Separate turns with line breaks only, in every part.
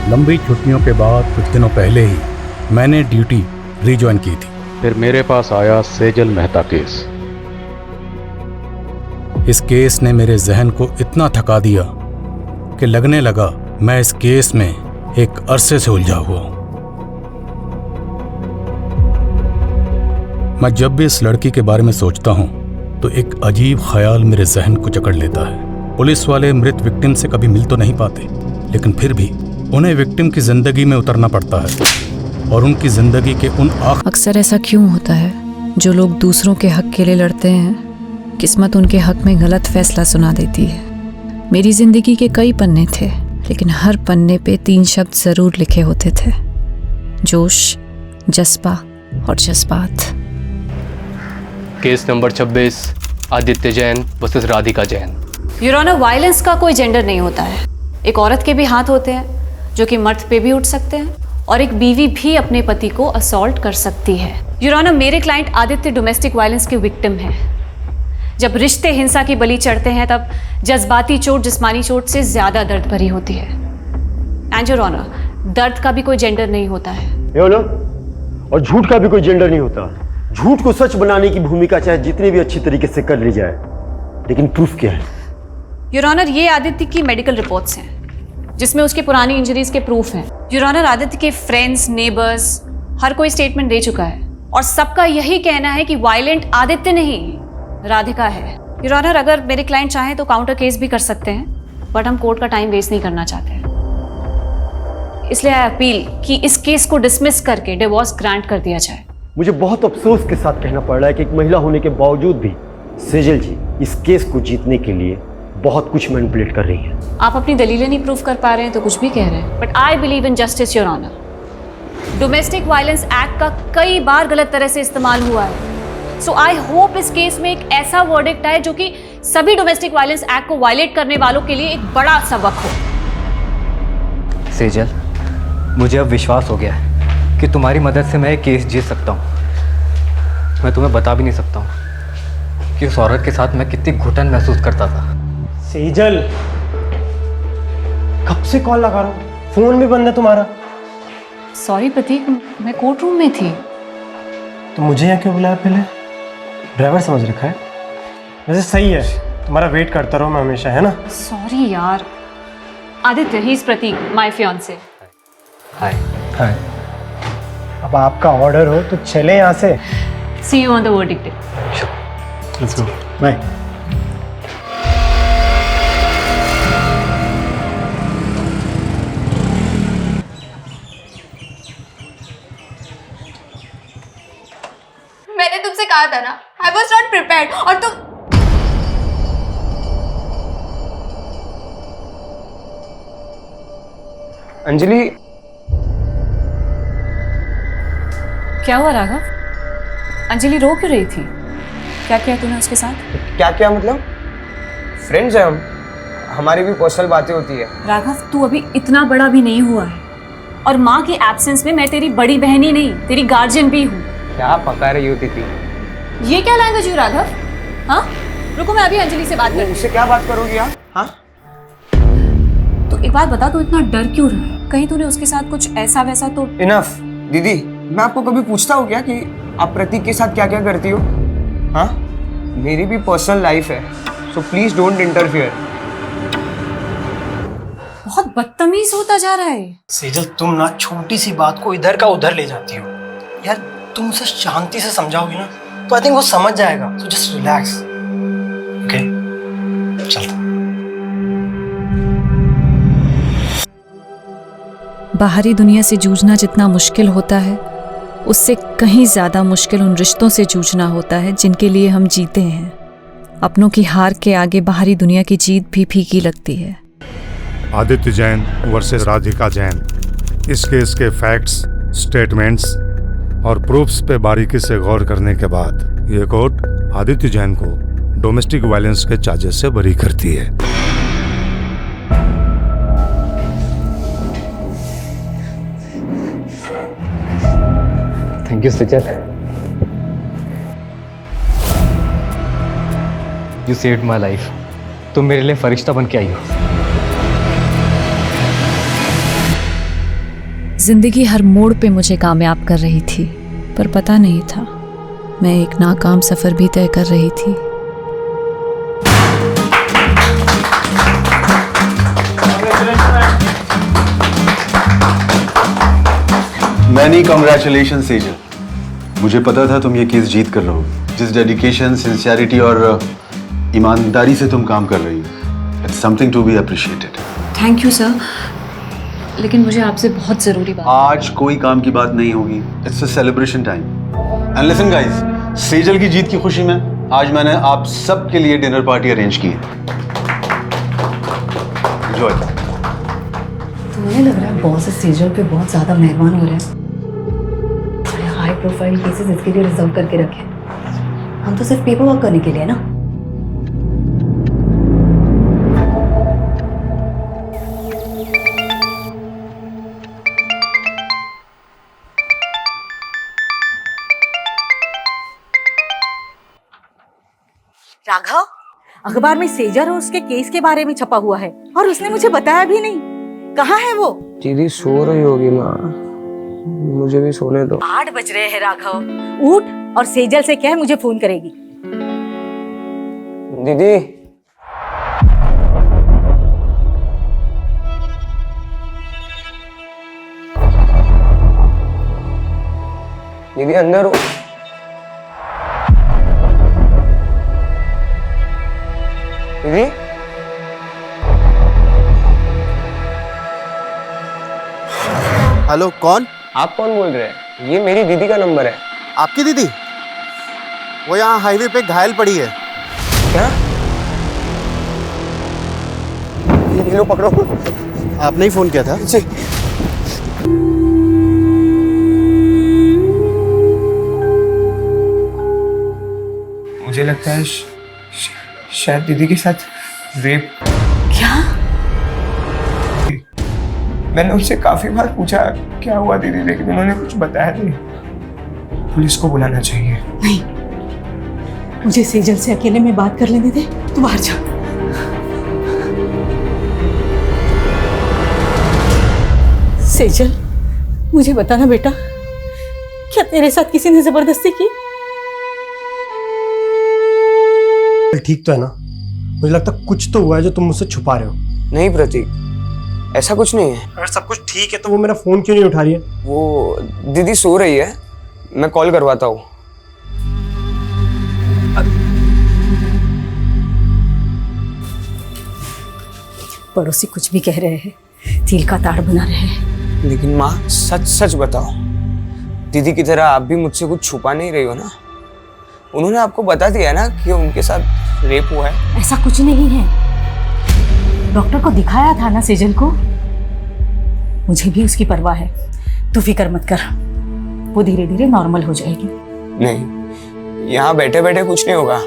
लंबी छुट्टियों के बाद कुछ दिनों पहले ही मैंने ड्यूटी रिज्वाइन की थी।
फिर मेरे पास आया सेजल मेहता केस।
इस केस ने मेरे जहन को इतना थका दिया कि लगने लगा मैं इस केस में एक अरसे से उलझा हुआ हूं। मैं जब भी इस लड़की के बारे में सोचता हूं तो एक अजीब ख्याल मेरे जहन को जकड़ लेता है। पुलिस वाले मृत विक्टिम से कभी मिल तो नहीं पाते, लेकिन फिर भी उन्हें विक्टिम की जिंदगी में उतरना पड़ता है और उनकी जिंदगी के उन
अक्सर ऐसा क्यों होता है? जो लोग दूसरों के हक के लिए लड़ते हैं, किस्मत उनके हक में गलत फैसला सुना देती है। मेरी जिंदगी के कई पन्ने थे, लेकिन हर पन्ने पे 3 शब्द जरूर लिखे होते थे: जोश, जज्बा और जज्बात।
Case number 26, Aditya Jain versus Radhika Jain.
Your honour, violence का कोई जेंडर नहीं होता है। एक औरत के भी हाथ होते हैं जो कि मर्द पे भी उठ सकते हैं, और एक बीवी भी अपने पति को असॉल्ट कर सकती है। योर ऑनर, मेरे क्लाइंट आदित्य डोमेस्टिक वायलेंस के विक्टिम हैं। जब रिश्ते हिंसा की बलि चढ़ते हैं तब जज्बाती चोट जिस्मानी चोट से ज्यादा दर्द भरी होती है। एंड योर ऑनर, दर्द का भी कोई जेंडर नहीं होता है।
और झूठ का भी कोई जेंडर नहीं होता। झूठ को सच बनाने की भूमिका चाहे जितनी भी अच्छी तरीके से कर ली जाए, लेकिन प्रूफ क्या है?
योर ऑनर, ये आदित्य की मेडिकल रिपोर्ट्स हैं जिसमें उसकी पुरानी इंजरीज के प्रूफ हैं। योर ऑनर, आदित्य के फ्रेंड्स, नेबर्स हर कोई स्टेटमेंट दे चुका है और सबका यही कहना है कि वायलेंट आदित्य नहीं, राधिका है। योर ऑनर, अगर मेरे क्लाइंट चाहें तो काउंटर केस भी कर सकते हैं, बट हम कोर्ट का टाइम वेस्ट नहीं करना चाहते हैं। इसलिए आई अपील कि इस केस को डिसमिस करके डिवोर्स ग्रांट कर दिया जाए।
मुझे बहुत अफसोस के साथ कहना पड़ रहा है कि एक महिला होने के बावजूद भी सेजल जी इस केस को जीतने के लिए बहुत कुछ मैनिपुलेट कर रही हैं।
आप अपनी दलीलें नहीं प्रूव कर पा रहे हैं तो कुछ भी कह रहे हैं, but I believe in justice your honour. Domestic violence act का कई बार गलत तरह से इस्तेमाल हुआ है, सो आई होप इस केस में एक ऐसा वर्डिक्ट आए जो कि सभी डोमेस्टिक वायलेंस एक्ट को वायलेट करने वालों के लिए एक बड़ा सबक हो।
सेजल, मुझे अब विश्वास हो गया है कि तुम्हारी मदद से मैं एक केस जीत सकता हूँ। मैं तुम्हें बता भी नहीं सकता हूँ कि उस औरत के साथ मैं कितनी घुटन महसूस करता था।
सेजल, कब से कॉल लगा रहा हूँ, फोन भी बंद है तुम्हारा।
सॉरी प्रतीक, मैं कोर्ट रूम में थी।
तो मुझे यहाँ क्यों बुलाया? पहले ड्राइवर समझ रखा है। वैसे सही है, तुम्हारा वेट करता रहो मैं हमेशा, है ना?
सॉरी यार। Aditya, he is Prateek, my fiance.
Hi.
हाँ, अब आपका ऑर्डर हो तो चले यहाँ से।
See you on the verdict day.
Let's go, bye.
मैंने तुमसे कहा था ना, I was not prepared, और तुम
अंजलि।
क्या हुआ राघव? अंजलि रो क्यों रही थी? क्या किया तूने उसके साथ?
क्या क्या मतलब? फ्रेंड्स हैं हम, हमारी भी पर्सनल बातें होती है।
राघव, तू अभी इतना बड़ा भी नहीं हुआ है, और माँ की एब्सेंस में मैं तेरी बड़ी बहन ही नहीं, तेरी गार्जियन भी हूँ।
क्या पका रही होती थी?
ये क्या लैंग्वेज हुई राघव? हाँ, रुको, मैं अभी अंजलि से बात करती।
उससे क्या बात करोगी आप? हाँ,
तो एक बात बता, तू इतना डर क्यों रहा है? कहीं तूने उसके साथ कुछ ऐसा वैसा तो?
इनफ दीदी, मैं आपको कभी पूछता हूँ क्या कि आप प्रतीक के साथ क्या क्या करती हो? हाँ, मेरी भी पर्सनल लाइफ है, सो प्लीज डोंट इंटरफियर।
बहुत बदतमीज होता जा रहा है।
सेजल, तुम ना छोटी सी बात को इधर का उधर ले जाती हो यार। तुम उसे शांति से समझाओगी ना तो आई थिंक वो समझ जाएगा। So just relax, okay? चल।
बाहरी दुनिया से जूझना जितना मुश्किल होता है, उससे कहीं ज्यादा मुश्किल उन रिश्तों से जूझना होता है जिनके लिए हम जीते हैं। अपनों की हार के आगे बाहरी दुनिया की जीत भी फीकी लगती है।
आदित्य जैन वर्सेस राधिका जैन। इस केस के फैक्ट्स, स्टेटमेंट्स और प्रूफ्स पे बारीकी से गौर करने के बाद ये कोर्ट आदित्य जैन को डोमेस्टिक वायलेंस के चार्जेस से बरी करती है।
Thank you Sejal, you saved my life. तुम मेरे लिए फरिश्ता बन के आई हो।
जिंदगी हर मोड़ पे मुझे कामयाब कर रही थी, पर पता नहीं था मैं एक नाकाम सफर भी तय कर रही थी।
Many congratulation Sejal. मुझे पता था तुम ये केस जीत कर रहोगे। जिस डेडिकेशन, सिंसियरिटी और ईमानदारी से तुम काम कर रही हो, it's something to be appreciated.
Thank you sir, लेकिन मुझे आपसे बहुत जरूरी बात।
आज कोई काम की बात नहीं होगी। It's a celebration time. And listen guys, Sejal की जीत की खुशी में आज मैंने आप सब के लिए डिनर पार्टी अरेंज की है। एंजॉय।
तो मुझे लग रहा है बॉस सेजल पे बहुत ज्यादा मेहरबान हो रहे हैं। हाई प्रोफाइल केसेस इसके लिए रिजर्व करके रखे। हम तो सिर्फ पेपर वर्क करने के लिए ना।
राघव, अखबार में सेजल और उसके केस के बारे में छपा हुआ है और उसने मुझे बताया भी नहीं। कहाँ है वो?
दीदी सो रही होगी माँ, मुझे भी सोने दो।
8 बज रहे हैं राघव, उठ और सेजल से कह मुझे फोन करेगी।
दीदी दीदी अंदर हो। दीदी
हेलो, कौन?
आप कौन बोल रहे हैं? ये मेरी दीदी का नंबर है।
आपकी दीदी? वो यहाँ हाईवे पे घायल पड़ी है।
क्या? ये लो पकड़ो।
आपने ही फोन किया था?
जी। मुझे लगता है शायद दीदी के साथ रेप।
क्या?
मैंने उनसे काफी बार पूछा क्या हुआ दीदी, लेकिन उन्होंने कुछ बताया नहीं। पुलिस को बुलाना चाहिए।
नहीं, मुझे सेजल से अकेले में बात कर लेने दे। तू बाहर जा। सेजल, मुझे बताना बेटा, क्या तेरे साथ किसी ने जबरदस्ती की?
ठीक तो है ना? मुझे लगता कुछ तो हुआ है जो तुम मुझसे छुपा रहे हो।
नहीं प्रतीक, ऐसा कुछ नहीं है।
अगर सब कुछ ठीक है तो वो मेरा फोन क्यों नहीं उठा रही है?
वो दीदी सो रही है, मैं कॉल करवाता हूँ।
पड़ोसी कुछ भी कह रहे हैं, तिल का ताड़ बना रहे हैं।
लेकिन माँ सच सच बताओ, दीदी की तरह आप भी मुझसे कुछ छुपा नहीं रही हो ना? उन्होंने आपको बता दिया ना कि उनके साथ रेप हुआ है।
ऐसा कुछ नहीं है, डॉक्टर को दिखाया था ना सेजल को। मुझे भी उसकी परवाह है, तू फिक्र मत कर, वो धीरे धीरे नॉर्मल हो जाएगी।
नहीं, यहाँ बैठे बैठे कुछ नहीं होगा।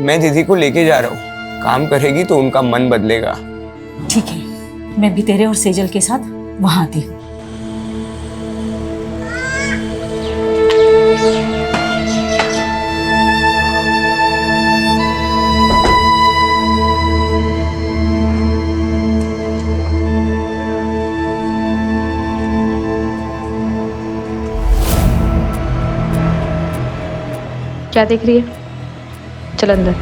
मैं दीदी को लेके जा रहा हूँ, काम करेगी तो उनका मन बदलेगा।
ठीक है, मैं भी तेरे और सेजल के साथ वहां आती हूँ।
क्या देख रही है? चल अंदर।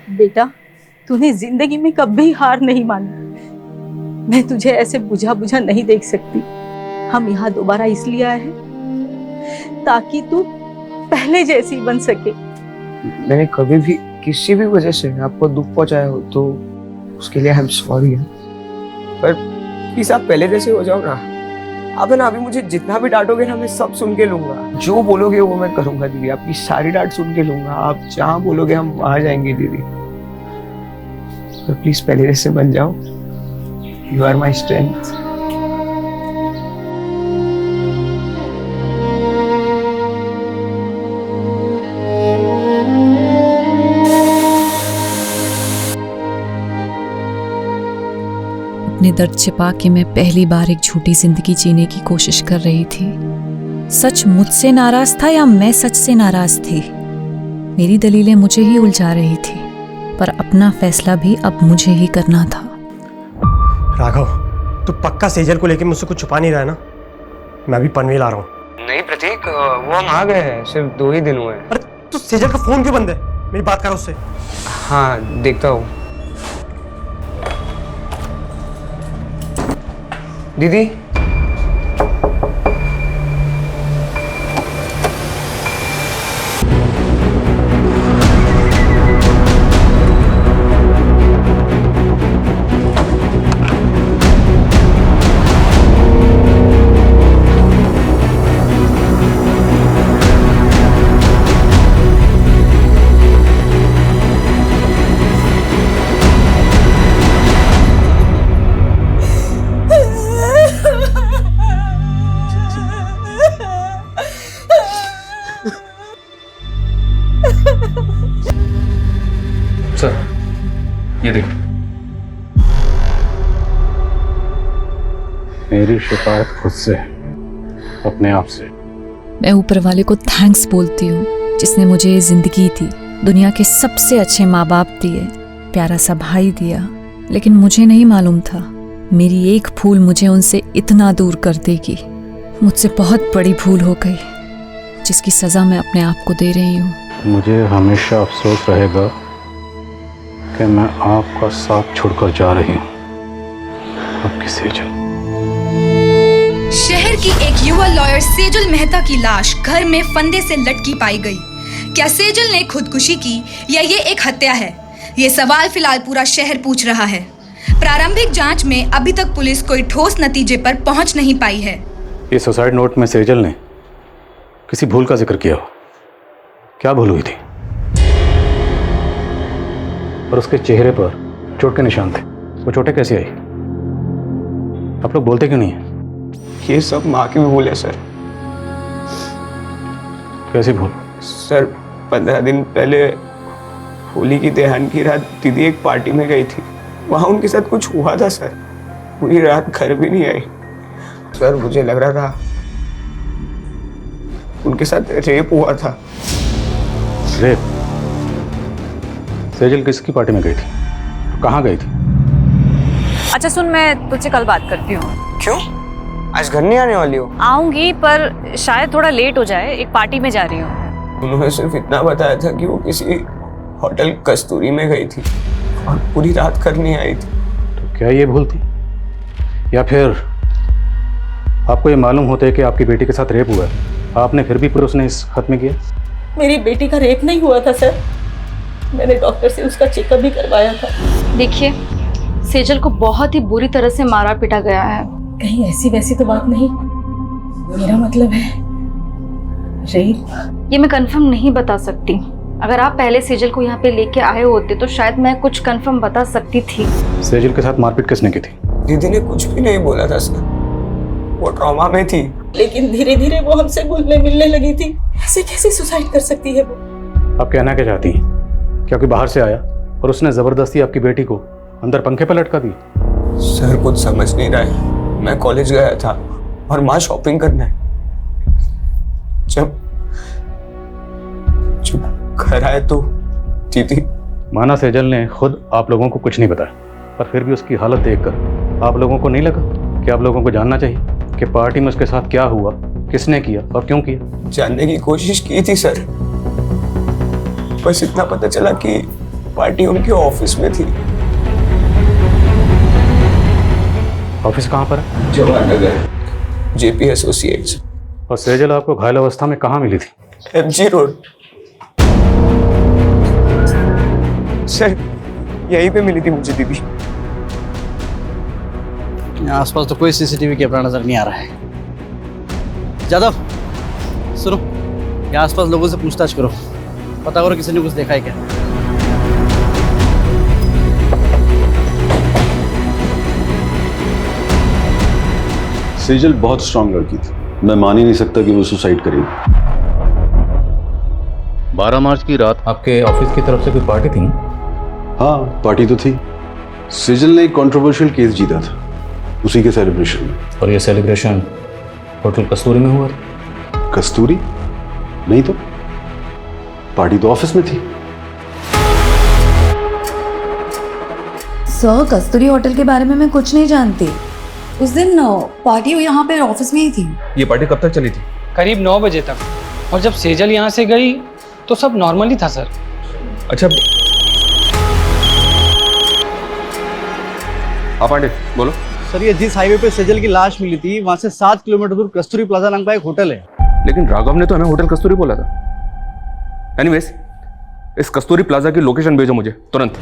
बेटा, तूने जिंदगी में कभी हार नहीं मानी। मैं तुझे ऐसे बुझा बुझा नहीं देख सकती। हम यहाँ दोबारा इसलिए आए हैं ताकि तू पहले जैसी बन सके।
मैंने कभी भी किसी भी वजह से आपको दुख पहुंचाया हो तो उसके लिए आई एम सॉरी। पर प्लीज आप पहले जैसे हो जाओ ना। आप है ना, अभी मुझे जितना भी डांटोगे ना, मैं सब सुन के लूंगा। जो बोलोगे वो मैं करूंगा दीदी, आपकी सारी डांट सुन के लूंगा। आप जहाँ बोलोगे हम वहां जाएंगे दीदी। तो प्लीज पहले जैसे बन जाओ। You are my strength.
अपने दर्द छिपा के मैं पहली बार एक झूठी जिंदगी जीने की कोशिश कर रही थी। सच मुझसे नाराज था या मैं सच से नाराज थी? मेरी दलीलें मुझे ही उलझा रही थी, पर अपना फैसला भी अब मुझे ही करना था।
राघव, तू पक्का सेजल को लेके मुझसे कुछ छुपा नहीं रहा है ना? मैं अभी पनवेल आ रहा हूँ।
नहीं प्रतीक, वो हम आ गए हैं, सिर्फ 2 ही दिन हुए हैं।
अरे तू सेजल का फोन क्यों बंद है? मेरी बात कर उससे।
हाँ देखता हूँ। दीदी,
सर ये देखो।
मेरी शिकायत खुद से, अपने आप से।
मैं ऊपर वाले को थैंक्स बोलती हूँ जिसने मुझे ये जिंदगी दी, दुनिया के सबसे अच्छे माँ बाप दिए, प्यारा सा भाई दिया। लेकिन मुझे नहीं मालूम था मेरी एक भूल मुझे उनसे इतना दूर कर देगी। मुझसे बहुत बड़ी भूल हो गई जिसकी सज़ा मैं अपने आप को दे रही हूँ।
मुझे हमेशा अफसोस रहेगा कि मैं आपका साथ छोड़कर जा रही हूँ। आपकी सेजल।
शहर की एक युवा लॉयर सेजल मेहता की लाश घर में फंदे से लटकी पाई गई। क्या सेजल ने खुदकुशी की या ये एक हत्या है? ये सवाल फिलहाल पूरा शहर पूछ रहा है। प्रारंभिक जांच में अभी तक पुलिस कोई ठोस नतीजे पर पहुंच नहीं पाई है।
ये सुसाइड नोट में सेजल ने किसी भूल का जिक्र किया हो। क्या भूल हुई थी? और उसके चेहरे पर चोट के निशान थे। वो चोटें कैसे आई? आप लोग बोलते क्यों नहीं है?
ये सब माँ की भी भूल है सर।
कैसी भूल?
सर 15 दिन पहले होली की त्योहार की रात दीदी एक पार्टी में गई थी। वहाँ उनके साथ कुछ हुआ था सर। पूरी रात घर भी नहीं आई सर। मुझे लग रहा था उनके साथ रेप हुआ था।
रेप? सेजल किसकी पार्टी में गई थी? कहाँ गई थी?
अच्छा सुन, मैं तुझसे कल बात करती हूँ।
क्यों? आज घर नहीं आने वाली हो?
आऊंगी पर शायद थोड़ा लेट हो जाए, एक पार्टी में जा रही हूँ।
उन्होंने सिर्फ इतना बताया था कि वो किसी होटल कस्तूरी में गई थी और पूरी रात घर नहीं आई थी।
तो क्या ये भूल थी? या फिर आपको ये मालूम होता है कि आपकी बेटी के साथ रेप हुआ है, आपने फिर भी पुलिस ने इस खत में किया?
मेरी बेटी का रेप नहीं हुआ था सर। मैंने डॉक्टर से उसका चेकअप भी करवाया था।
देखिए, सेजल को बहुत ही बुरी तरह से मारा पीटा गया है।
कहीं ऐसी वैसी तो बात नहीं? मेरा मतलब है रेप।
ये मैं कंफर्म नहीं बता सकती। अगर आप पहले सेजल को यहाँ पे लेके आए होते तो शायद मैं कुछ कंफर्म बता सकती थी।
सेजल के साथ मारपीट किसने की थी?
दीदी ने कुछ भी नहीं बोला था सर। वो ट्रॉमा में थी।
लेकिन धीरे धीरे वो हमसे घुलने मिलने लगी थी। ऐसे कैसे सुसाइड कर सकती है वो?
आप कहना क्या चाहती हैं? क्या कोई बाहर से आया और उसने जबरदस्ती आपकी बेटी को अंदर पंखे पर लटका दी?
सर कुछ समझ नहीं रहा है। मैं कॉलेज गया था और माँ शॉपिंग करना है। जब घर आए तो दीदी।
माना सेजल ने खुद आप लोगों को कुछ नहीं बताया, पर फिर भी उसकी हालत देखकर आप लोगों को नहीं लगा कि आप लोगों को जानना चाहिए कि पार्टी में उसके साथ क्या हुआ, किसने किया और क्यों किया?
जानने की कोशिश की थी सर। बस इतना पता चला कि पार्टी उनके ऑफिस में थी।
ऑफिस कहाँ पर है?
Jawahar Nagar, JP associates.
और सेजल आपको घायल अवस्था में कहाँ मिली थी?
MG road. सर यहीं पे मिली थी मुझे दीदी।
आसपास तो कोई सीसीटीवी कैमरा नजर नहीं आ रहा है। जादव सुनो, यहाँ आसपास लोगों से पूछताछ करो, पता करो किसी ने कुछ देखा है क्या।
सेजल बहुत स्ट्रांग लड़की थी। मैं मान ही नहीं सकता कि वो सुसाइड करेगी।
12 मार्च की रात आपके ऑफिस की तरफ से कोई पार्टी थी?
हाँ, पार्टी तो थी। सेजल ने एक कंट्रोवर्शियल केस जीता था, उसी के सेलिब्रेशन में।
और ये सेलिब्रेशन होटल कस्तूरी में हुआ था?
कस्तूरी? नहीं तो, पार्टी तो ऑफिस में थी।
सर, कस्तूरी होटल के बारे में मैं कुछ नहीं जानती। उस दिन पार्टी यहाँ पे ऑफिस में ही थी।
ये पार्टी कब तक चली थी?
करीब 9 बजे तक, और जब सेजल यहाँ से गई तो सब नॉर्मली था सर।
अच्छा, हाँ पांडे बोलो।
सर, ये जिस हाईवे पे सेजल की लाश मिली थी वहाँ से 7 किलोमीटर दूर कस्तूरी प्लाजा नाम का एक होटल है।
लेकिन राघव ने तो हमें होटल कस्तूरी बोला था। एनीवेज, इस कस्तूरी प्लाजा की लोकेशन भेजो मुझे तुरंत।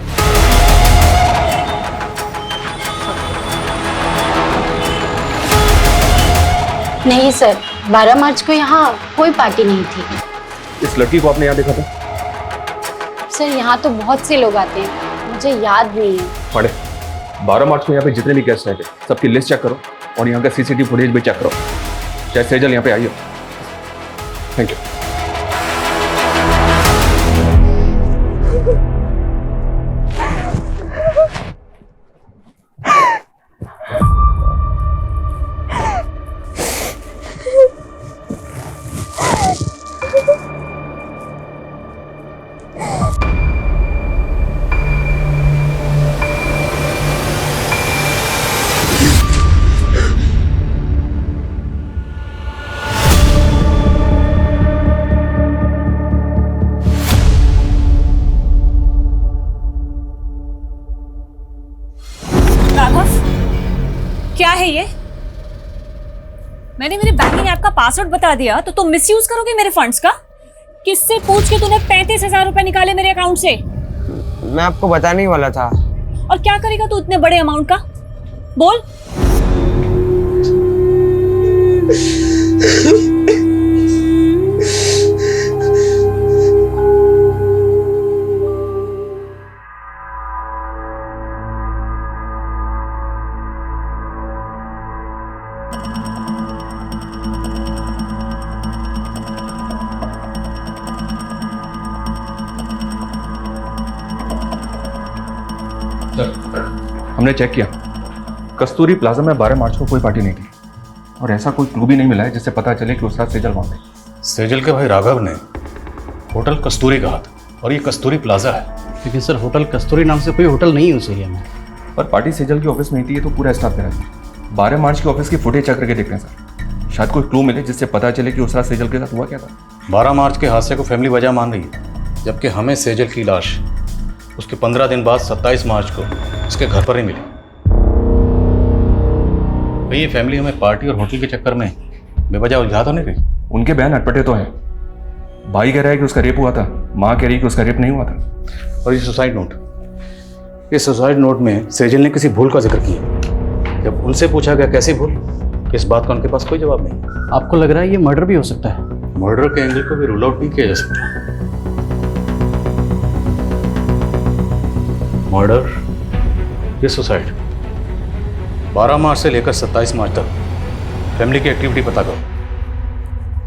नहीं सर, 12 मार्च को यहाँ कोई पार्टी नहीं थी।
इस लड़की को आपने यहाँ देखा था?
सर, यहाँ तो बहुत से लोग आते हैं, मुझे याद नहीं है।
पांडे, 12 मार्च को यहाँ पे जितने भी गेस्ट आए थे सबकी लिस्ट चेक करो और यहाँ का सीसीटीवी फुटेज भी चेक करो। चाहे सेजल यहाँ पे आई हो। Thank you.
क्या है ये? मैंने मेरे बैंकिंग ऐप का पासवर्ड बता दिया तो तुम मिसयूज करोगे मेरे फंड्स का? किससे पूछ के तूने 35,000 रुपए निकाले मेरे अकाउंट से?
मैं आपको बताने ही वाला था।
और क्या करेगा तू इतने बड़े अमाउंट का? बोल।
हमने चेक किया, कस्तूरी प्लाजा में 12 मार्च को कोई पार्टी नहीं थी और ऐसा कोई क्लू भी नहीं मिला है जिससे पता चले कि उस रात सेजल वहां गई।
सेजल के भाई राघव ने होटल कस्तूरी कहा था और ये कस्तूरी प्लाजा है।
लेकिन सर, होटल कस्तूरी नाम से कोई होटल नहीं है उस एरिया में।
पर पार्टी सेजल की ऑफिस में ही थी, ये तो पूरा स्टाफ कह रहा था। 12 मार्च की ऑफिस की फुटेज चेक करके देख रहे हैं सर, शायद कोई क्लू मिले जिससे पता चले कि उस रात सेजल के साथ हुआ क्या था।
12 मार्च के हादसे को फैमिली वजह मान रही है, जबकि हमें सेजल की लाश उसके 15 दिन बाद 27 मार्च को उसके घर पर ही मिली। भाई ये फैमिली हमें पार्टी और होटल के चक्कर में बेवजह उलझा तो नहीं रही?
उनके बयान अटपटे तो हैं। भाई कह रहा है कि उसका रेप हुआ था, माँ कह रही है कि उसका रेप नहीं हुआ था।
और ये सुसाइड नोट, इस सुसाइड नोट में सेजल ने किसी भूल का जिक्र किया। जब उनसे पूछा गया कैसी भूल, इस बात का उनके पास कोई जवाब नहीं।
आपको लग रहा है ये मर्डर भी हो सकता है?
मर्डर के एंगल को भी रूल आउट नहीं किया जा सकता। मर्डर या सुसाइड, 12 मार्च से लेकर 27 मार्च तक फैमिली की एक्टिविटी पता करो।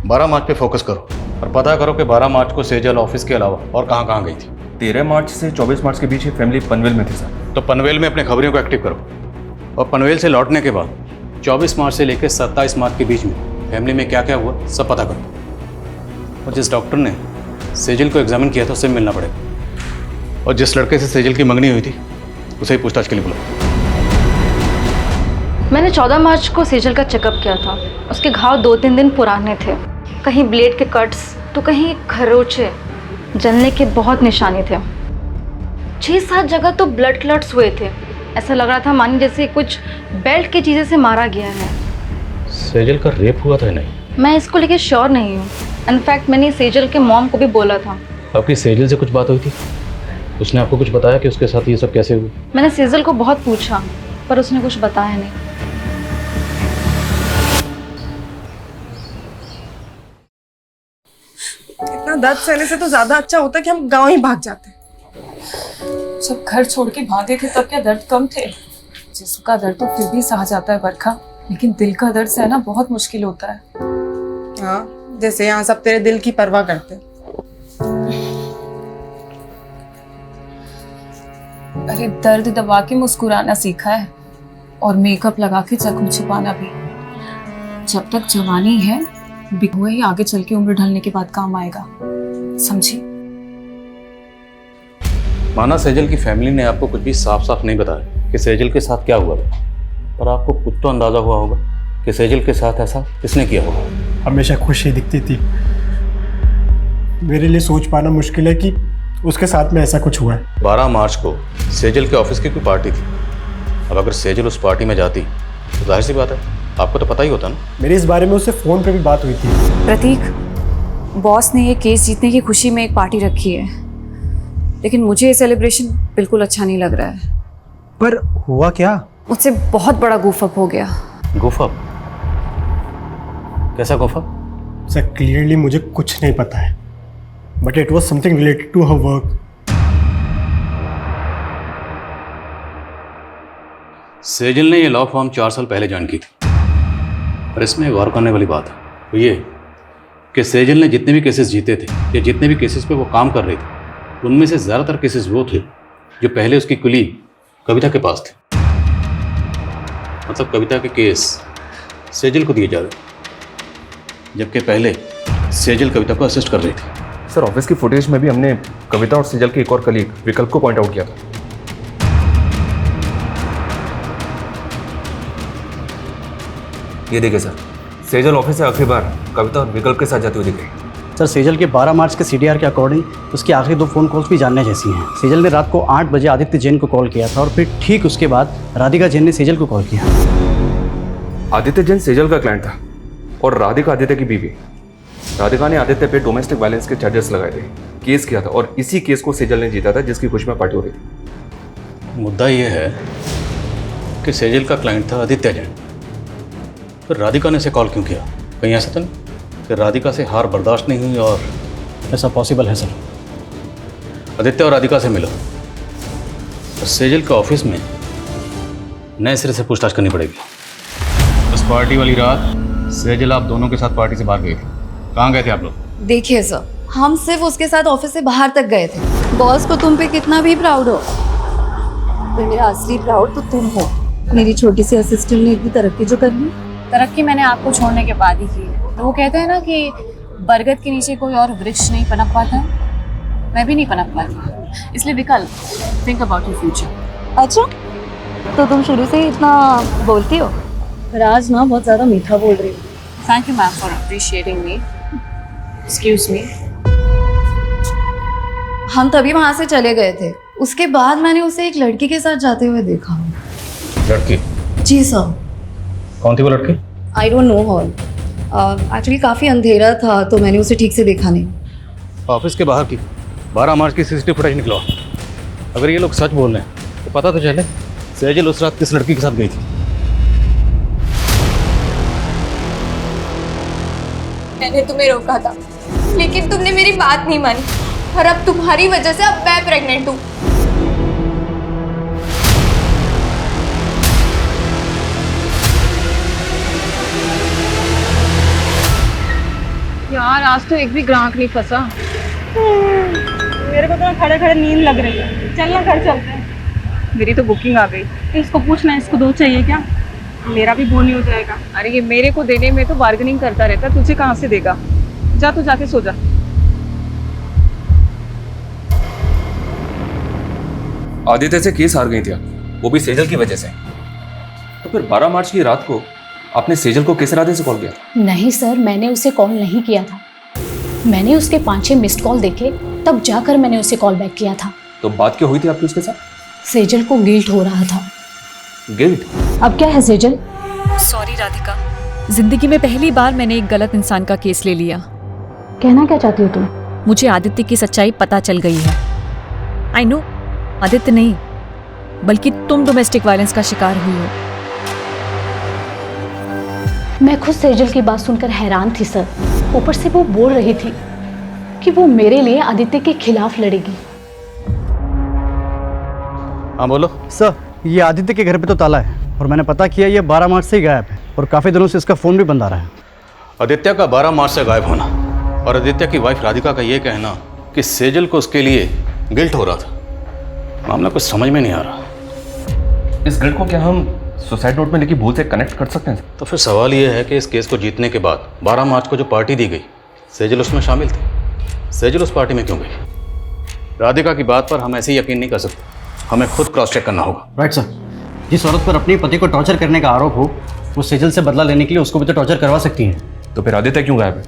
12 मार्च पे फोकस करो और पता करो कि 12 मार्च को सेजल ऑफिस के अलावा और कहाँ कहाँ गई थी।
13 मार्च से 24 मार्च के बीच ये फैमिली पनवेल में थी सर।
तो पनवेल में अपने खबरियों को एक्टिव करो और पनवेल से लौटने के बाद 24 मार्च से लेकर 27 मार्च के बीच में फैमिली में क्या क्या हुआ सब पता करो। और जिस डॉक्टर ने सेजल को एग्जामिन किया था उससे मिलना पड़ेगा, और जिस लड़के से सेजल की मंगनी हुई थी उसे ही पूछताछ के लिए बुलाओ।
मैंने 14 मार्च को सेजल का चेकअप किया था। उसके घाव 2-3 दिन पुराने थे, कहीं ब्लेड के कट्स तो कहीं खरोचे, जलने के बहुत निशाने थे। 6-7 जगह तो ब्लड क्लॉट्स हुए थे। ऐसा लग रहा था मानी जैसे कुछ बेल्ट की चीज़ें से मारा गया है।
सेजल का रेप हुआ था नहीं?
मैं इसको लेके श्योर नहीं हूँ। इनफैक्ट मैंने सेजल के मॉम को भी बोला था।
आपकी सेजल से कुछ बात हुई थी? उसने आपको कुछ बताया कि उसके साथ ये सब कैसे हुआ?
मैंने सेजल को बहुत पूछा पर उसने कुछ बताया नहीं।
इतना दर्द सहने से तो ज्यादा अच्छा होता कि हम गांव ही भाग जाते।
जब घर छोड़ के भागे थे तब क्या दर्द कम थे? जिस्म का दर्द तो फिर भी सहा जाता है बरखा, लेकिन दिल का दर्द सहना बहुत मुश्किल होता है।
हाँ, जैसे यहाँ सब तेरे दिल की परवाह करते।
अरे दर्द दबा के मुस्कुराना सीखा है और मेकअप लगा के जख्म छुपाना भी। जब तक जवानी है बिगुए ही आगे चल के उम्र ढलने के बाद काम आएगा, समझी?
माना सेजल की फैमिली ने आपको कुछ भी साफ साफ नहीं बताया, कि सेजल के साथ क्या हुआ था, पर आपको कुछ तो अंदाज़ा हुआ होगा कि सेजल के साथ ऐसा किसने किया होगा।
हमेशा खुशी दिखती थी, मेरे लिए सोच पाना मुश्किल है कि उसके साथ में ऐसा कुछ हुआ है।
12 मार्च को सेजल के ऑफिस की कोई पार्टी थी। अब अगर सेजल उस पार्टी में जाती तो जाहिर सी बात है आपको तो पता ही होता ना।
मेरी इस बारे में उससे फ़ोन पे भी बात हुई थी।
प्रतीक, बॉस ने ये केस जीतने की खुशी में एक पार्टी रखी है, लेकिन मुझे ये सेलिब्रेशन बिल्कुल अच्छा नहीं लग रहा है।
पर हुआ क्या?
मुझसे बहुत बड़ा गूफअप हो गया।
गूफअप? कैसा गूफअप?
सर क्लियरली मुझे कुछ नहीं पता है, but it was something related to her work.
Sejal ने ये लॉ फॉर्म 4 साल पहले ज्वाइन की थी, पर इसमें गौर करने वाली बात है वो ये कि सेजल ने जितने भी केसेस जीते थे या जितने भी केसेस पे वो काम कर रही थी, उनमें से ज़्यादातर केसेस वो थे जो पहले उसकी कुलीग कविता के पास थे। मतलब कविता के केस सेजल को दिए जा रहे, जबकि पहले सेजल कविता को असिस्ट कर रही थी।
सर ऑफिस की फुटेज में भी हमने कविता और सेजल के एक और कलीग विकल्प को पॉइंट आउट किया था। ये देखिए सर, सेजल ऑफिस से आखिरी बार कविता और विकल्प के साथ जाती हुई दिख रही।
सर सेजल के 12 मार्च के CDR के अकॉर्डिंग उसकी आखिरी 2 फ़ोन कॉल्स भी जानने जैसी हैं। सेजल ने रात को 8 बजे आदित्य जैन को कॉल किया था और फिर ठीक उसके बाद राधिका जैन ने सेजल को कॉल किया।
आदित्य जैन सेजल का क्लाइंट था और राधिका आदित्य की बीवी। राधिका ने आदित्य पे डोमेस्टिक वायलेंस के चार्जेस लगाए थे, केस किया था और इसी केस को सेजल ने जीता था जिसकी खुशी में पार्टी हो रही थी।
मुद्दा ये है कि सेजल का क्लाइंट था आदित्य जैन, फिर राधिका ने इसे कॉल क्यों किया? कहीं ऐसा तो नहीं कि राधिका से हार बर्दाश्त नहीं हुई और
ऐसा पॉसिबल है सर।
आदित्य और राधिका से मिलो और सेजल के ऑफिस में नए सिरे से पूछताछ करनी पड़ेगी। उस पार्टी वाली रात सेजल आप दोनों के साथ पार्टी से बाहर गए थे, कहाँ गए थे आप लोग?
देखिए सर, हम सिर्फ उसके साथ ऑफिस से बाहर तक गए थे। बॉस को तुम पे कितना भी प्राउड हो, पर मेरा असली प्राउड तो तुम हो। मेरी छोटी सी असिस्टेंट ने इतनी तरक्की जो कर ली।
तरक्की मैंने आपको छोड़ने के बाद ही की है। तो वो कहते हैं ना कि बरगद के नीचे कोई और वृक्ष नहीं पनप पाता, मैं भी नहीं पनप पाती। इसलिए विकल्प, थिंक अबाउट योर फ्यूचर।
अच्छा, तो तुम शुरू से ही इतना बोलती हो? पर आज ना बहुत ज़्यादा मीठा बोल रही हो।
Thank you ma'am for appreciating me. Excuse me.
हम तभी वहाँ से चले गए थे। उसके बाद मैंने उसे एक लड़की के साथ जाते हुए देखा।
लड़की?
जी सर।
कौन थी वो लड़की?
I don't know her. Actually काफ़ी अंधेरा था तो मैंने उसे ठीक से देखा नहीं।
ऑफिस के बाहर की 12 मार्च की CCTV फुटेज निकलवा। अगर ये लोग सच बोल रहे हैं तो पता तो चले सेजल उस रात किस लड़की के साथ गई थी।
मैंने तुम्हें रोका था, लेकिन तुमने मेरी बात नहीं मानी और अब तुम्हारी वजह से अब मैं प्रेग्नेंट हूँ।
यार आज तो एक भी ग्राहक नहीं फंसा।
मेरे को तो खड़े खड़े नींद लग रही है। चलना घर चलते हैं।
मेरी तो बुकिंग आ गई।
इसको पूछना, इसको 2 चाहिए क्या? मेरा भी बोनी हो जाएगा।
अरे ये मेरे को देने में तो बार्गेनिंग करता रहता, तुझे कहाँ से देगा? जा तू जाके सो जा।
आदित्य से केस हार गई थी, वो भी सेजल की वजह से। तो फिर 12 मार्च की रात को आपने सेजल को किस इरादे से कॉल किया?
नहीं सर, मैंने उसे कॉल नहीं किया था। मैंने उसके 5-6 मिस्ड कॉल देखे, तब जाकर मैंने उसे कॉल बैक किया था।
तो बात क्या हुई थी आपकी उसके साथ?
सेजल को गिल्ट हो रहा था।
गिल्ट?
अब क्या है सेजल?
सॉरी राधिका, जिंदगी में पहली बार मैंने एक गलत इंसान का केस ले लिया।
कहना क्या चाहती हो तुम?
मुझे आदित्य की सच्चाई पता चल गई है। आई नो, आदित्य नहीं बल्कि तुम डोमेस्टिक वायलेंस का शिकार हुई हो।
मैं खुद सेजल की बात सुनकर हैरान थी सर। ऊपर से वो बोल रही थी कि वो मेरे लिए आदित्य के खिलाफ लड़ेगी।
हाँ बोलो।
सर ये आदित्य के घर पे तो ताला है और मैंने पता किया ये 12 मार्च से ही गायब है और काफ़ी दिनों से इसका फ़ोन भी बंद आ रहा है।
आदित्य का 12 मार्च से गायब होना और आदित्य की वाइफ राधिका का ये कहना कि सेजल को उसके लिए गिल्ट हो रहा था, मामला कुछ समझ में नहीं आ रहा।
इस गिल्ट को क्या हम सुसाइड नोट में लिखी भूल से कनेक्ट कर सकते हैं?
तो फिर सवाल ये है कि इस केस को जीतने के बाद 12 मार्च को जो पार्टी दी गई, सेजल उसमें शामिल थी। सेजल उस पार्टी में क्यों गई? राधिका की बात पर हम ऐसे ही यकीन नहीं कर सकते, हमें खुद क्रॉस चेक करना होगा।
राइट सर, जिस औरत पर अपने पति को टॉर्चर करने का आरोप हो, वो सेजल से बदला लेने के लिए उसको भी तो टॉर्चर करवा सकती हैं।
तो फिर आदित्य क्यों गायब है?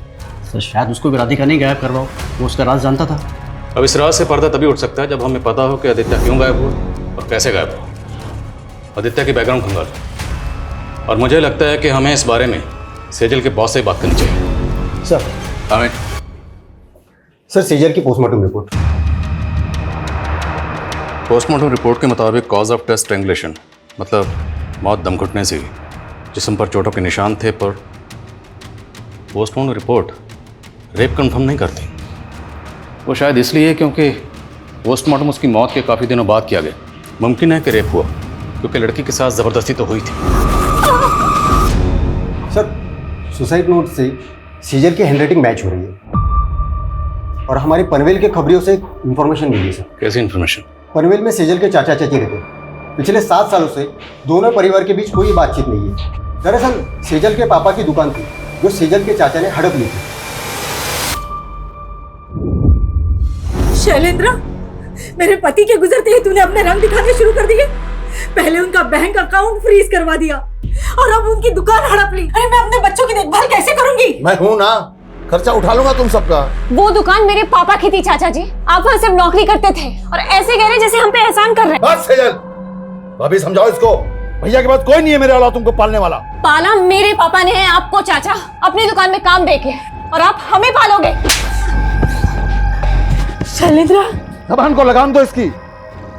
सर शायद उसको भी राधिका नहीं गायब करवाओ, वो उसका राज जानता था।
अब इस राज से पर्दा तभी उठ सकता है जब हमें पता हो कि आदित्य क्यों गायब हुआ और कैसे गायब हुआ। आदित्य की बैकग्राउंड खंगालो, और मुझे लगता है कि हमें इस बारे में सेजल के बॉस से बात करनी चाहिए।
सर
हमें
सर सेजल की पोस्टमार्टम रिपोर्ट।
पोस्टमार्टम रिपोर्ट के मुताबिक कॉज ऑफ डेथ स्ट्रैंगुलेशन, मतलब मौत दम घुटने से हुई। जिस्म पर चोटों के निशान थे, पर पोस्टमार्टम रिपोर्ट रेप कंफर्म नहीं करती। वो शायद इसलिए क्योंकि पोस्टमार्टम उसकी मौत के काफ़ी दिनों बाद किया गया। मुमकिन है कि रेप हुआ क्योंकि लड़की के साथ ज़बरदस्ती तो हुई थी।
सर सुसाइड नोट से सीजर की हैंडराइटिंग मैच हो रही है, और हमारी पनवेल के खबरियों से इंफॉर्मेशन मिली है सर।
कैसी इंफॉर्मेशन?
पनवेल में सेजल के चाचा चाची रहते हैं। पिछले 7 सालों से दोनों परिवार के बीच कोई बातचीत नहीं है। दरअसल सेजल के पापा की दुकान थी जो सेजल के चाचा ने हड़प ली थी।
शैलेंद्र, मेरे पति के गुजरते ही तूने अपने रंग दिखाने शुरू कर दिए। पहले उनका बैंक अकाउंट फ्रीज करवा दिया और अब उनकी दुकान हड़प ली। अरे मैं अपने बच्चों की देखभाल कैसे करूंगी?
मैं हूं ना, खर्चा उठा लूंगा तुम सबका।
वो दुकान मेरे पापा की थी चाचा जी, आप वहाँ सिर्फ नौकरी करते थे और ऐसे कह रहे जैसे हम पे एहसान कर रहे हैं।
बस सेजल, भाभी समझाओ इसको। भैया के बाद कोई नहीं है मेरे अलावा तुमको पालने वाला।
पाला मेरे पापा ने है आपको चाचा, अपनी दुकान में काम देके, और आप हमें पालोगे।
शैलेंद्र,
जबान को लगाम दो इसकी,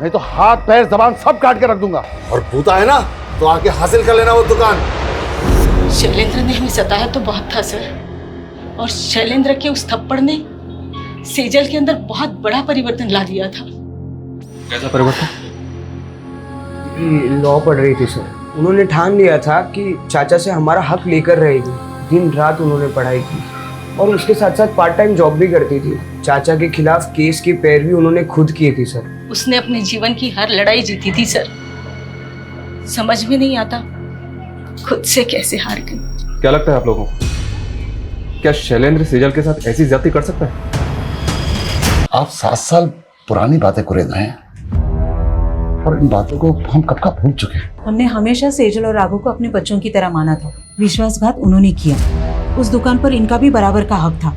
नहीं तो हाथ पैर जबान सब काट के रख दूंगा। और भूता है ना तो आके हासिल कर लेना वो दुकान।
शैलेंद्र ने हमें सताया तो बहुत था सर, और शैलेंद्र के उस थप्पड़ ने सेजल के अंदर बहुत बड़ा परिवर्तन ला दिया था।
कैसा परिवर्तन?
लॉ पढ़ रही थी सर। उन्होंने ठान लिया था कि चाचा से हमारा हक लेकर रहेगी। दिन रात उन्होंने पढ़ाई की और उसके साथ साथ पार्ट टाइम जॉब भी करती थी। चाचा के खिलाफ केस की पैरवी उन्होंने खुद की थी सर।
उसने अपने जीवन की हर लड़ाई जीती थी सर। समझ में नहीं आता खुद से कैसे हार गई।
क्या लगता है आप लोगों को, क्या शैलेंद्र सेजल के साथ ऐसी ज्यादती कर सकता है?
आप 7 साल पुरानी बातें कुरेद रहे हैं और इन बातों को हम कब का भूल चुके हैं।
हमने हमेशा सेजल और राघव को अपने बच्चों की तरह माना था। विश्वासघात उन्होंने किया। उस दुकान पर इनका भी बराबर का हक था,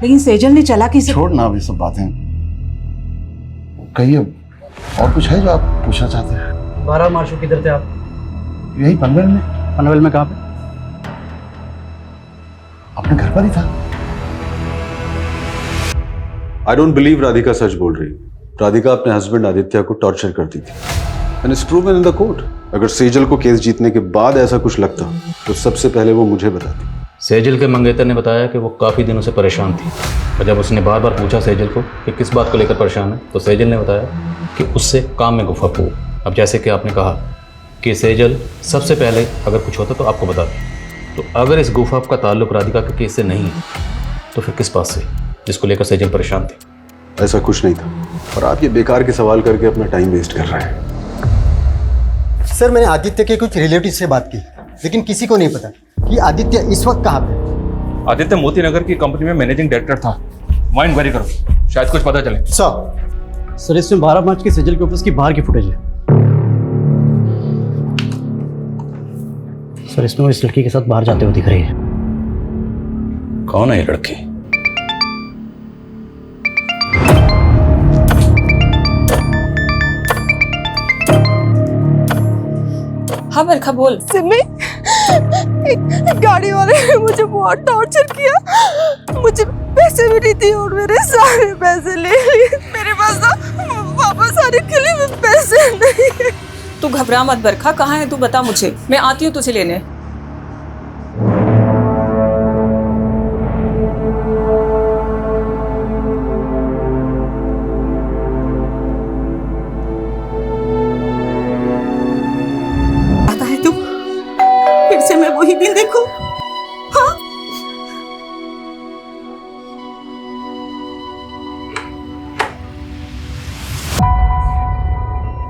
लेकिन सेजल ने चालाकी से।
छोड़ना अभी सब बातें, कहिए और कुछ है जो आप पूछना चाहते हैं?
12 मार्च को किधर थे आप?
यही पनवेल में।
पनवेल में कहाँ पे?
अपने घर पर ही था।
आई डोंट बिलीव राधिका सच बोल रही। राधिका अपने हस्बैंड आदित्य को टॉर्चर करती थी and it's proven in the court. अगर सेजल को केस जीतने के बाद ऐसा कुछ लगता तो सबसे पहले वो मुझे बताती।
सेजल के मंगेतर ने बताया कि वो काफ़ी दिनों से परेशान थी, और जब उसने बार बार पूछा सेजल को कि किस बात को लेकर परेशान है, तो सेजल ने बताया कि उससे काम में गुफा हो। अब जैसे कि आपने कहा कि सेजल सबसे पहले अगर कुछ होता तो आपको बताती, तो अगर इस गुफा का ताल्लुक राधिका के केस से नहीं है तो फिर किस बात से, जिसको लेकर सेजल परेशान थी?
ऐसा कुछ नहीं था, और आप ये बेकार के सवाल करके अपना टाइम वेस्ट कर रहे हैं।
सर मैंने आदित्य के कुछ रिलेटिव से बात की, लेकिन किसी को नहीं पता कि आदित्य इस वक्त कहाँ पे।
आदित्य मोती नगर की कंपनी में मैनेजिंग डायरेक्टर था। वहाँ इंक्वायरी करो, शायद कुछ पता चले।
सर इसमें 12 मार्च की सेजल के ऑफिस की बाहर की फुटेज है। सर इसमें वो इस लड़की के साथ बाहर जाते हुए दिख रही है।
कौन है ये लड़की?
हाँ बरखा बोल।
सिमी, एक गाड़ी वाले ने मुझे बहुत टॉर्चर किया। मुझे पैसे भी नहीं दिए और मेरे सारे पैसे ले लिए। मेरे पास तो वापस आने के लिए भी पैसे नहीं है।
तू घबरा मत बरखा, कहाँ है तू बता मुझे, मैं आती हूँ तुझे लेने।
आता है तू? फिर से मैं वही दिन देखूं? हाँ?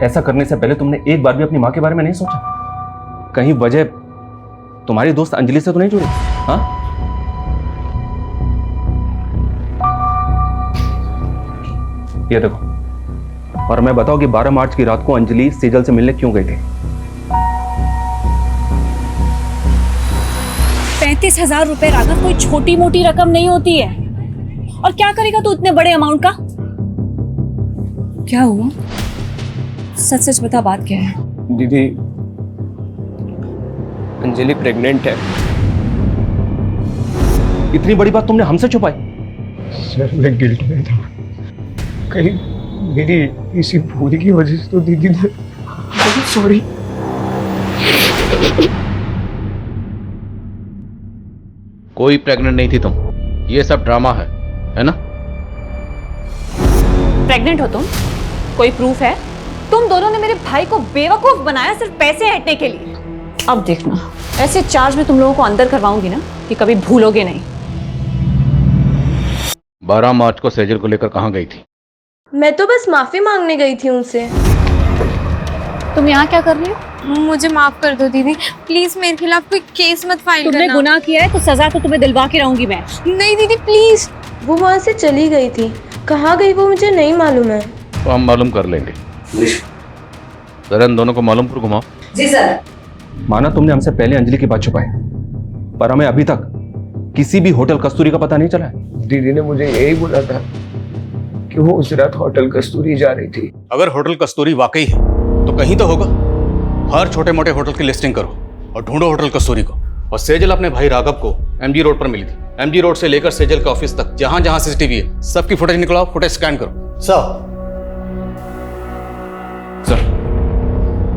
ऐसा करने से पहले तुमने एक बार भी अपनी माँ के बारे में नहीं सोचा? कहीं वजह तुम्हारी दोस्त अंजलि से तो नहीं जुड़ी? हाँ? ये देखो, और मैं बताओ कि 12 मार्च की रात को अंजलि सेजल से मिलने क्यों गई थी?
35,000 रुपए राघव कोई छोटी मोटी रकम नहीं होती है। और क्या करेगा तू इतने बड़े अमाउंट का? क्या हुआ? सच सच बता, बात क्या है?
दीदी, अंजलि प्रेग्नेंट है।
इतनी बड़ी बात तुमने हमसे छुपाई?
सर मैं गिल्ट में था, कहीं मेरी इसी भूल की वजह से तो दीदी ने। सॉरी।
कोई प्रेग्नेंट नहीं थी तुम, ये सब ड्रामा है ना?
प्रेग्नेंट हो तुम? कोई प्रूफ है? तुम दोनों ने मेरे भाई को बेवकूफ बनाया सिर्फ पैसे हटने के लिए। अब देखना, ऐसे चार्ज में तुम लोगों को अंदर करवाऊंगी ना कि कभी भूलोगे नहीं।
12 मार्च को सेजल को लेकर कहाँ गई थी?
मैं तो बस माफी मांगने गई थी उनसे।
तुम यहाँ क्या कर रही हो?
मुझे माफ कर दो दीदी, प्लीज मेरे खिलाफ कोई केस मत फाइल करना।
तुमने गुनाह किया है तो सजा तो तुम्हें दिलवा के रहूंगी मैं।
नहीं दीदी प्लीज। वो वहाँ से चली गई थी, कहाँ गई वो मुझे नहीं मालूम है।
तो हम मालूम कर लेंगे। जरा इन दोनों को मालूम पर घुमाओ।
जी सर।
माना तुमने हमसे पहले अंजलि की बात छुपाई, पर हमें अभी तक किसी भी होटल कस्तूरी का पता नहीं चला है।
दीदी ने मुझे यही बोला था कि वो उस रात होटल कस्तूरी जा रही थी।
अगर होटल कस्तूरी वाकई है तो कहीं तो होगा। हर छोटे मोटे होटल की लिस्टिंग करो और ढूंढो होटल कस्तूरी को। और सेजल अपने भाई राघव को एमजी रोड पर मिली थी। एमजी रोड से लेकर सेजल के ऑफिस तक जहां जहां सीसीटीवी है सबकी फुटेज निकलाओ, फुटेज स्कैन करो।
सर,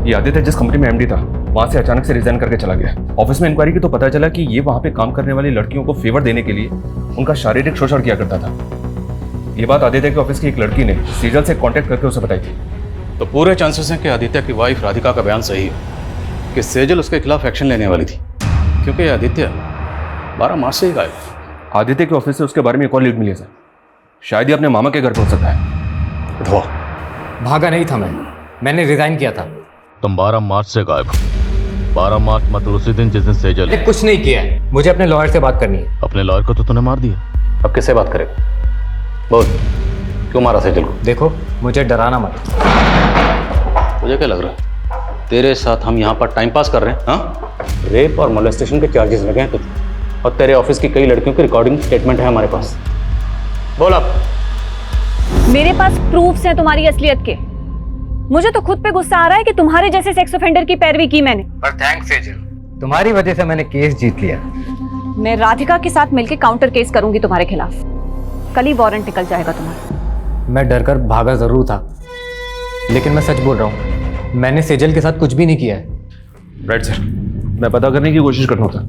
ये आदित्य जिस कंपनी में एमडी था वहां से अचानक से रिजाइन करके चला गया। ऑफिस में इंक्वायरी की तो पता चला कि ये वहां पे काम करने वाली लड़कियों को फेवर देने के लिए उनका शारीरिक शोषण किया करता था। ये बात आदित्य के ऑफिस की एक लड़की ने सेजल से कांटेक्ट करके उसे बताई थी।
तो पूरे चांसेस हैं कि आदित्य की वाइफ राधिका का बयान सही है कि सेजल उसके खिलाफ एक्शन लेने वाली थी, क्योंकि आदित्य 12 मार्च से ही गायब है।
आदित्य के ऑफिस से उसके बारे में एक और लीड मिली है सर। शायद ही अपने मामा के घर पहुंच सकता है।
उठवा।
भागा नहीं था मैंने रिजाइन किया था।
तुम 12 मार्च से गायब हो। 12 मार्च मतलब उसी दिन जिस दिन सेजल।
मैंने कुछ नहीं किया है, मुझे अपने लॉयर से बात करनी है।
अपने लॉयर को तो तूने मार दिया।
अब किससे बात करेगा? बोल, क्यों मारा सेजल को?
देखो, मुझे डराना मत।
मुझे क्या लग रहा है तेरे साथ हम यहाँ पर टाइम पास कर रहे हैं? हाँ, रेप और मोलेस्टेशन के चार्जेस लगे हैं तुझे, और तेरे ऑफिस की कई लड़कियों की रिकॉर्डिंग स्टेटमेंट है हमारे पास। बोल अब।
मेरे पास प्रूफ्स हैं तुम्हारी असलियत के। मुझे तो खुद पे गुस्सा आ रहा है कि तुम्हारे जैसे सेक्स ऑफेंडर की पैरवी की मैंने।
पर थैंक्स सेजल, तुम्हारी वजह से मैंने केस जीत लिया।
मैं राधिका के साथ मिलकर काउंटर केस करूंगी तुम्हारे खिलाफ। कल ही वारंट निकल जाएगा तुम्हारा।
मैं डर कर भागा जरूर था, लेकिन मैं सच बोल रहा हूँ, मैंने सेजल के साथ कुछ भी नहीं किया है।
राइट सर, मैं पता करने की कोशिश कर रहा था।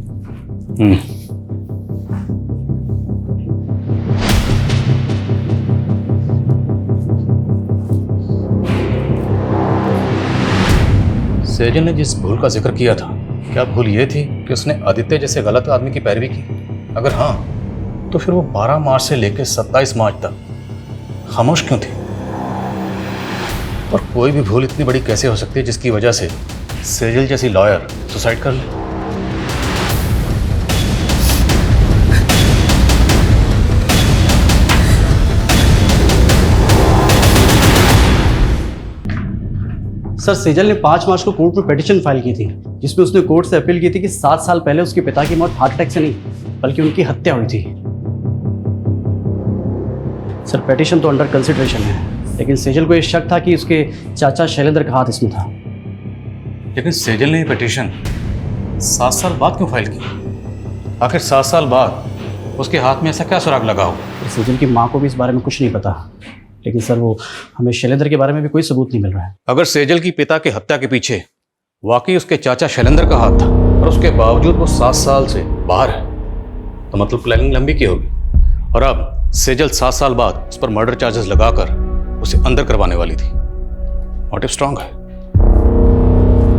सेजल ने जिस भूल का जिक्र किया था, क्या भूल ये थी कि उसने आदित्य जैसे गलत आदमी की पैरवी की? अगर हाँ, तो फिर वो 12 मार्च से लेकर 27 मार्च तक खामोश क्यों थी? और कोई भी भूल इतनी बड़ी कैसे हो सकती है जिसकी वजह से सेजल जैसी लॉयर सुसाइड कर ले?
सर, सेजल ने 5 मार्च को कोर्ट में पिटीशन फाइल की थी, जिसमें उसने कोर्ट से अपील की थी कि 7 साल पहले उसके पिता की मौत हार्ट अटैक से नहीं बल्कि उनकी हत्या हुई थी। सर, पिटीशन तो अंडर कंसिडरेशन है, लेकिन सेजल को ये शक था कि उसके चाचा शैलेंद्र का हाथ इसमें था।
लेकिन सेजल ने ये पिटीशन 7 साल बाद क्यों फाइल की? आखिर 7 साल बाद उसके हाथ में ऐसा क्या सुराग लगा हो?
सेजल की माँ को भी इस बारे में कुछ नहीं पता, लेकिन सर वो हमें शैलेंद्र के बारे में भी कोई सबूत नहीं मिल रहा है।
अगर सेजल की पिता की हत्या के पीछे वाकई उसके चाचा शैलेंद्र का हाथ था और उसके बावजूद वो 7 साल से बाहर है, तो मतलब प्लानिंग लंबी की होगी। और अब सेजल 7 साल बाद उस पर मर्डर चार्जेस लगाकर उसे अंदर करवाने वाली थी। मोटिव स्ट्रांग है।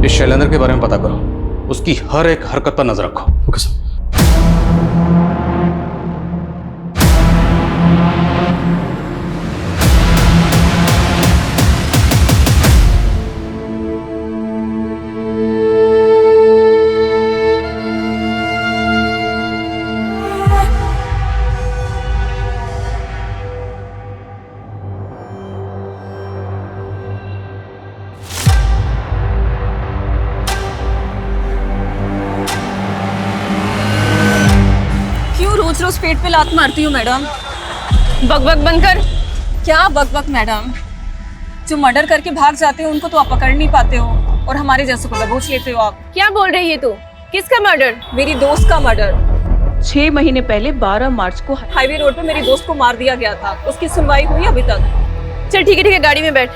इस शैलेंद्र के बारे में पता करो, उसकी हर एक हरकत पर नजर रखो।
Okay sir.
रोज रोज पेट पे लात मारती हूँ मैडम। बकबक बंद कर। क्या बकबक मैडम? जो मर्डर करके भाग जाते हो उनको तो आप पकड़ नहीं पाते हो और हमारे जैसों को दबोच लेते हो आप।
क्या बोल रही है तू? किसका मर्डर?
मेरी दोस्त का मर्डर 6 महीने पहले 12 मार्च को हाईवे रोड पे मेरी दोस्त को मार दिया गया था। उसकी सुनवाई हुई अभी तक?
चल ठीक है गाड़ी में बैठ।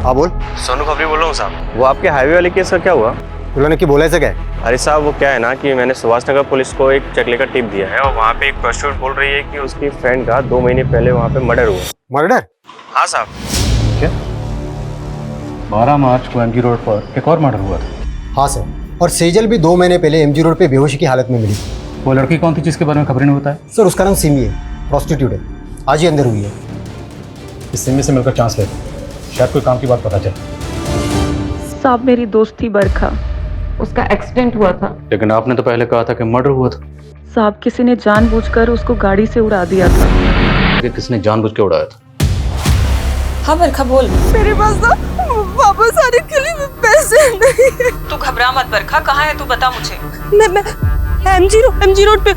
हाँ बोल।
सोनू खबरी बोल रहा हूँ साहब। वो आपके हाईवे वाले केस का क्या हुआ?
उन्होंने क्या बोला है?
अरे साहब वो क्या है ना कि मैंने सुभाष नगर पुलिस को एक चकले का टिप दिया है और वहाँ पे एक प्रोस्टिट्यूट बोल रही है कि उसकी फ्रेंड का 2 महीने पहले वहाँ पे मर्डर हुआ।
मर्डर?
हाँ साहब।
क्या 12 मार्च को एमजी रोड पर एक और मर्डर हुआ था?
हाँ सर, और सेजल भी 2 महीने पहले एमजी रोड पे बेहोशी की हालत में मिली।
वो लड़की कौन थी जिसके बारे में खबरें नहीं होता है?
सर उसका नाम सिमी है, प्रोस्टिट्यूट है, आज ही अंदर हुई है।
इस सिमी से मिलकर चांस लेते, शायद कोई काम की बात पता चले।
साहब मेरी दोस्त थी बरखा, उसका एक्सीडेंट हुआ था।
लेकिन आपने तो पहले कहा था कि मर्डर हुआ था।
साहब किसी ने जानबूझकर उसको गाड़ी से उड़ा दिया था।
कि किसने जानबूझ के उड़ाया था?
हाँ बरखा बोल।
मेरे पास ना वापस आने के लिए पैसे नहीं है।
तू घबरा मत बरखा, कहाँ है तू बता मुझे।
मैं एमजी रोड पे।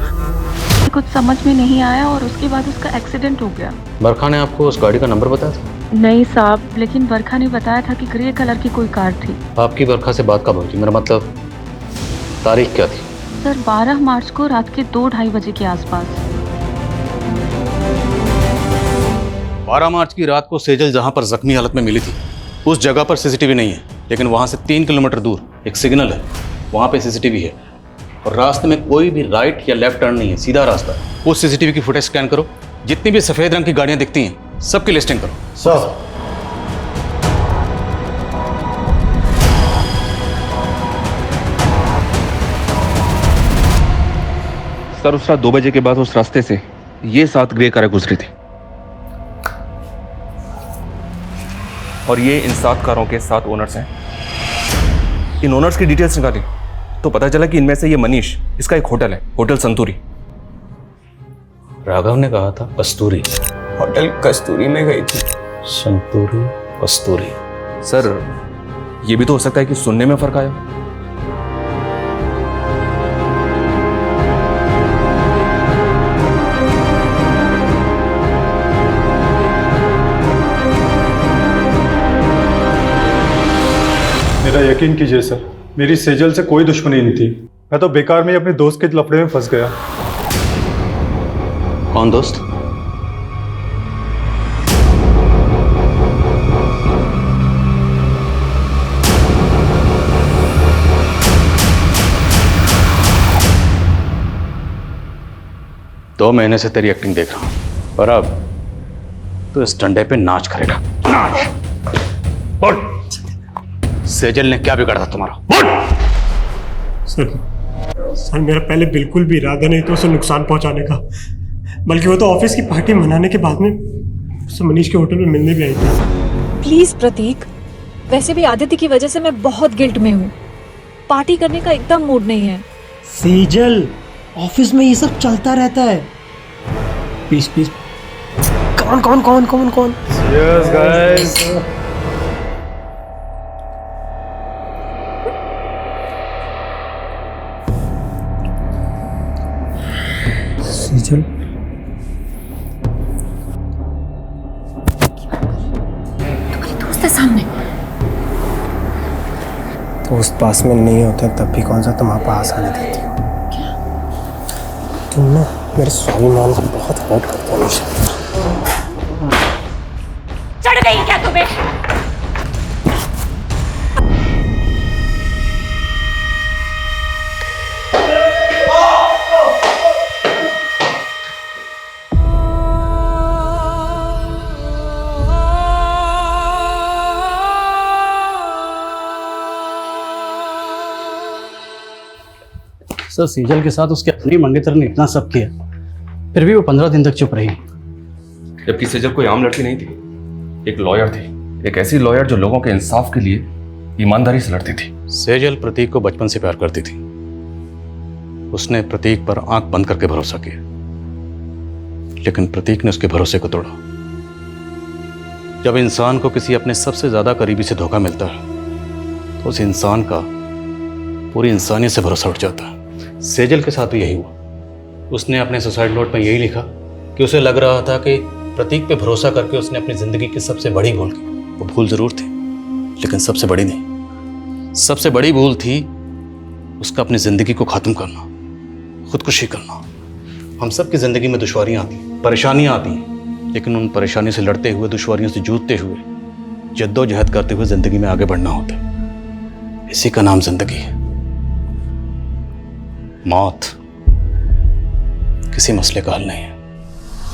कुछ समझ में नहीं आया और उसके बाद उसका एक्सीडेंट हो गया।
बरखा ने आपको उस गाड़ी का नंबर बताया था?
नहीं साहब, लेकिन बरखा ने बताया था कि ग्रे कलर की कोई कार थी।
आपकी बरखा से बात कब हुई थी? मेरा मतलब तारीख क्या थी?
सर 12 मार्च को रात के 2-2:30 बजे के आसपास।
12 मार्च की रात को सेजल जहां पर जख्मी हालत में मिली थी उस जगह पर सीसीटीवी नहीं है, लेकिन वहां से 3 किलोमीटर दूर एक सिग्नल है, वहां पे सीसीटीवी है और रास्ते में कोई भी राइट या लेफ्ट टर्न नहीं है, सीधा रास्ता है। उस सीसीटीवी की फुटेज स्कैन करो, जितनी भी सफेद रंग की गाड़ियां दिखती हैं सबकी लिस्टिंग करो।
सर उस रात 2 बजे के बाद उस रास्ते से ये 7 ग्रे कारें गुजरी थी और ये इन 7 कारों के 7 ओनर्स हैं। इन ओनर्स की डिटेल्स निकाली तो पता चला कि इनमें से ये मनीष, इसका एक होटल है, होटल संतूरी।
राघव ने कहा था कस्तूरी।
होटल कस्तूरी में गई थी।
संतूरी कस्तूरी।
सर ये भी तो हो सकता है कि सुनने में फर्क आया।
मेरा यकीन कीजिए सर, मेरी सेजल से कोई दुश्मनी नहीं थी। मैं तो बेकार में ही अपने दोस्त के लफड़े में फंस गया।
कौन दोस्त? दो महीने से तेरी एक्टिंग देख रहा हूं और अब तो इस डंडे पे नाच करेगा। नाच। बोल। सेजल ने क्या बिगाड़ा था तुम्हारा? बोल।
सर मेरा पहले बिल्कुल भी इरादा नहीं था उसे नुकसान पहुंचाने का, बल्कि वो तो ऑफिस की पार्टी मनाने के बाद में उससे मनीष के होटल में मिलने भी आई थी।
प्लीज प्रतीक, वैसे भी आदित्य की वजह से मैं बहुत गिल्ट में हूँ। पार्टी करने का एकदम मूड नहीं है।
सेजल, ऑफिस में ये सब चलता रहता है। Please please. कौन?
Cheers guys.
सेजल,
दोस्त है सामने।
दोस्त पास में नहीं होते तब भी कौन सा तुम्हारे पास आने देती हो? तुम ना मेरे स्वाभिमान को बहुत हर्ट करते हो।
चढ़ गई क्या तुम्हें?
सर सेजल के साथ उसके अपनी मंगेतर ने इतना सब किया, फिर भी वो 15 दिन तक चुप रही।
जबकि सेजल कोई आम लड़की नहीं थी, एक लॉयर थी, एक ऐसी लॉयर जो लोगों के इंसाफ के लिए ईमानदारी से लड़ती थी।
सेजल प्रतीक को बचपन से प्यार करती थी। उसने प्रतीक पर आंख बंद करके भरोसा किया, लेकिन प्रतीक ने उसके भरोसे को तोड़ा। जब इंसान को किसी अपने सबसे ज्यादा करीबी से धोखा मिलता है तो उस इंसान का पूरी इंसानियत से भरोसा उठ जाता है। सेजल के साथ भी यही हुआ। उसने अपने सुसाइड नोट में यही लिखा कि उसे लग रहा था कि प्रतीक पे भरोसा करके उसने अपनी ज़िंदगी की सबसे बड़ी भूल की। वो भूल ज़रूर थी, लेकिन सबसे बड़ी नहीं। सबसे बड़ी भूल थी उसका अपनी ज़िंदगी को ख़त्म करना, खुदकुशी करना। हम सब की ज़िंदगी में दुश्वारियाँ आती हैं, परेशानियाँ आती हैं, लेकिन उन परेशानियों से लड़ते हुए, दुश्वारियों से जूझते हुए, जद्दोजहद करते हुए ज़िंदगी में आगे बढ़ना होता है। इसी का नाम ज़िंदगी है। मौत किसी मसले का हल नहीं है।